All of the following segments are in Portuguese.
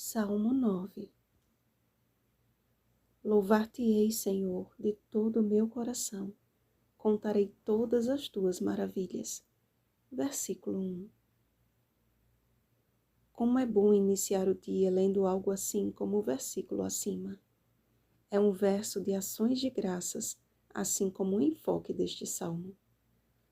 Salmo 9. Louvar-te-ei, Senhor, de todo o meu coração. Contarei todas as tuas maravilhas. Versículo 1. Como é bom iniciar o dia lendo algo assim como o versículo acima. É um verso de ações de graças, assim como o enfoque deste salmo.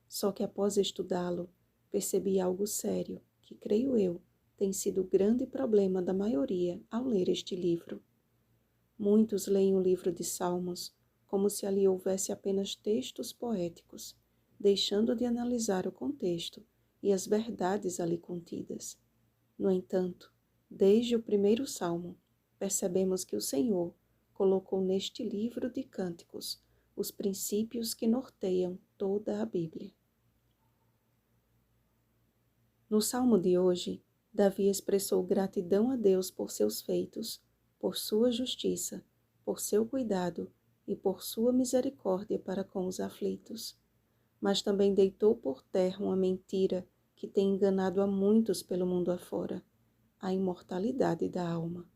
Só que após estudá-lo, percebi algo sério, que creio eu, tem sido o grande problema da maioria ao ler este livro. Muitos leem o livro de Salmos como se ali houvesse apenas textos poéticos, deixando de analisar o contexto e as verdades ali contidas. No entanto, desde o primeiro salmo, percebemos que o Senhor colocou neste livro de cânticos os princípios que norteiam toda a Bíblia. No salmo de hoje, Davi expressou gratidão a Deus por seus feitos, por sua justiça, por seu cuidado e por sua misericórdia para com os aflitos. Mas também deitou por terra uma mentira que tem enganado a muitos pelo mundo afora, a imortalidade da alma.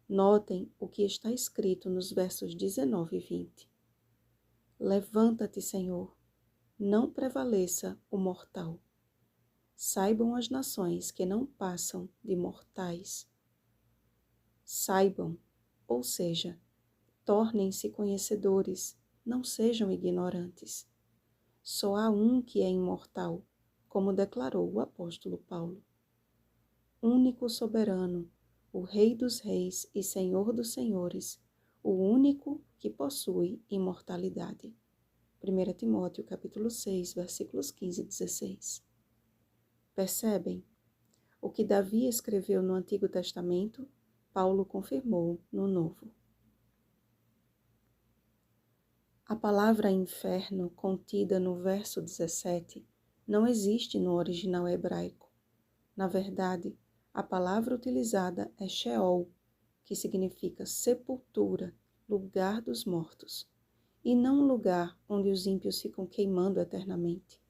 Notem o que está escrito nos versos 19 e 20. Levanta-te, Senhor, não prevaleça o mortal. Saibam as nações que não passam de mortais. Saibam, ou seja, tornem-se conhecedores, não sejam ignorantes. Só há um que é imortal, como declarou o apóstolo Paulo. Único soberano, o Rei dos reis e Senhor dos senhores, o único que possui imortalidade. 1 Timóteo capítulo 6, versículos 15 e 16. Percebem? O que Davi escreveu no Antigo Testamento, Paulo confirmou no Novo. A palavra inferno, contida no verso 17, não existe no original hebraico. Na verdade, a palavra utilizada é Sheol, que significa sepultura, lugar dos mortos, e não um lugar onde os ímpios ficam queimando eternamente,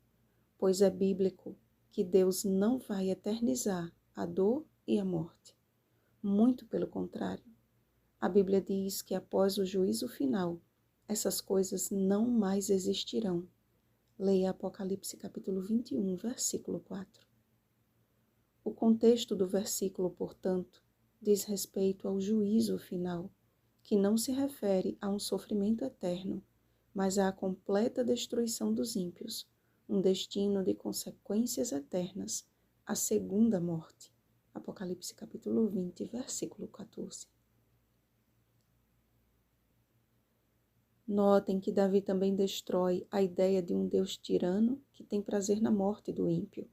pois é bíblico que Deus não vai eternizar a dor e a morte. Muito pelo contrário. A Bíblia diz que após o juízo final, essas coisas não mais existirão. Leia Apocalipse capítulo 21, versículo 4. O contexto do versículo, portanto, diz respeito ao juízo final, que não se refere a um sofrimento eterno, mas à completa destruição dos ímpios, um destino de consequências eternas, a segunda morte. Apocalipse capítulo 20, versículo 14. Notem que Davi também destrói a ideia de um Deus tirano que tem prazer na morte do ímpio.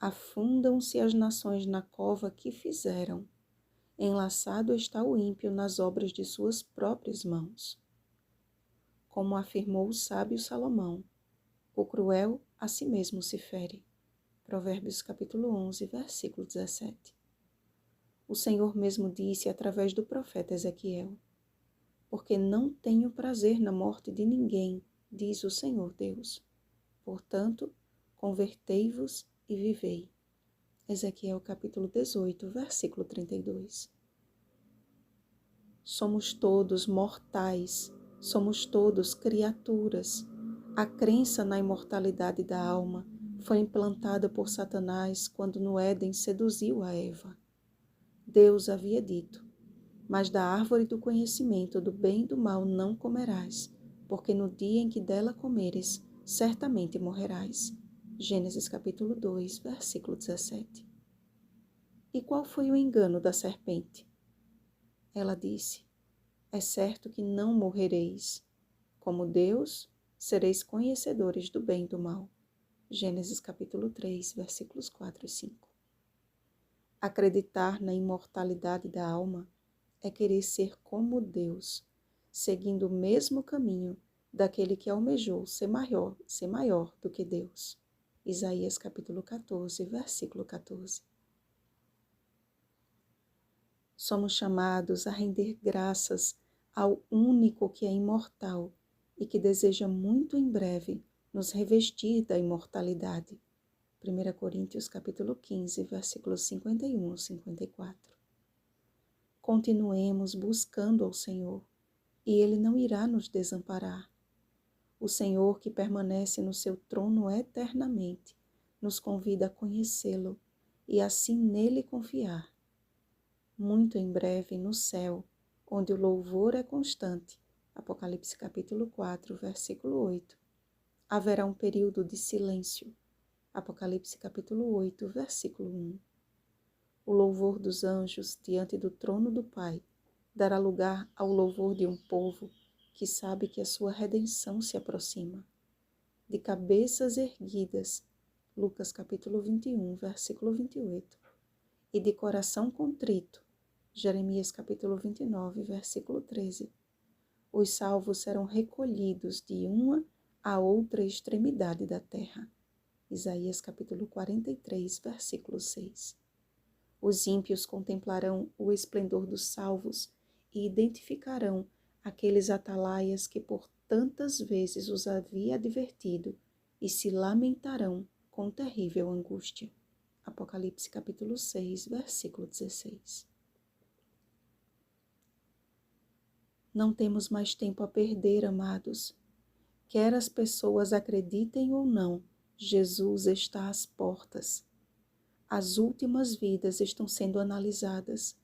Afundam-se as nações na cova que fizeram. Enlaçado está o ímpio nas obras de suas próprias mãos. Como afirmou o sábio Salomão, o cruel a si mesmo se fere. Provérbios capítulo 11, versículo 17. O Senhor mesmo disse através do profeta Ezequiel: porque não tenho prazer na morte de ninguém, diz o Senhor Deus. Portanto, convertei-vos e vivei. Ezequiel capítulo 18, versículo 32. Somos todos mortais, somos todos criaturas. A crença na imortalidade da alma foi implantada por Satanás quando no Éden seduziu a Eva. Deus havia dito: mas da árvore do conhecimento do bem e do mal não comerás, porque no dia em que dela comeres, certamente morrerás. Gênesis capítulo 2, versículo 17. E qual foi o engano da serpente? Ela disse: é certo que não morrereis. Como Deus, sereis conhecedores do bem e do mal. Gênesis capítulo 3, versículos 4 e 5. Acreditar na imortalidade da alma é querer ser como Deus, seguindo o mesmo caminho daquele que almejou ser maior do que Deus. Isaías capítulo 14, versículo 14. Somos chamados a render graças ao único que é imortal e que deseja muito em breve nos revestir da imortalidade. 1 Coríntios capítulo 15, versículos 51 ao 54. Continuemos buscando ao Senhor, e Ele não irá nos desamparar. O Senhor, que permanece no seu trono eternamente, nos convida a conhecê-lo e assim nele confiar. Muito em breve no céu, onde o louvor é constante, Apocalipse capítulo 4, versículo 8, haverá um período de silêncio, Apocalipse capítulo 8, versículo 1. O louvor dos anjos diante do trono do Pai dará lugar ao louvor de um povo que sabe que a sua redenção se aproxima. De cabeças erguidas, Lucas capítulo 21, versículo 28, e de coração contrito, Jeremias capítulo 29, versículo 13, os salvos serão recolhidos de uma a outra extremidade da terra, Isaías capítulo 43, versículo 6. Os ímpios contemplarão o esplendor dos salvos e identificarão aqueles atalaias que por tantas vezes os havia advertido e se lamentarão com terrível angústia. Apocalipse capítulo 6, versículo 16. Não temos mais tempo a perder, amados. Quer as pessoas acreditem ou não, Jesus está às portas. As últimas vidas estão sendo analisadas,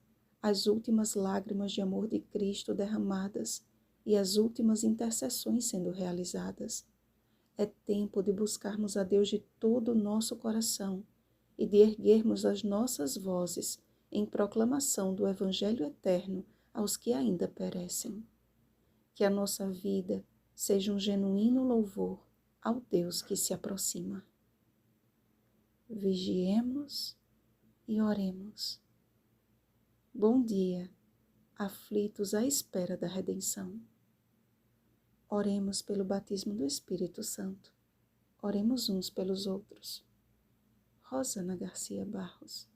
as últimas lágrimas de amor de Cristo derramadas e as últimas intercessões sendo realizadas. É tempo de buscarmos a Deus de todo o nosso coração e de erguermos as nossas vozes em proclamação do Evangelho eterno aos que ainda perecem. Que a nossa vida seja um genuíno louvor ao Deus que se aproxima. Vigiemos e oremos. Bom dia, aflitos à espera da redenção. Oremos pelo batismo do Espírito Santo. Oremos uns pelos outros. Rosana Garcia Barros.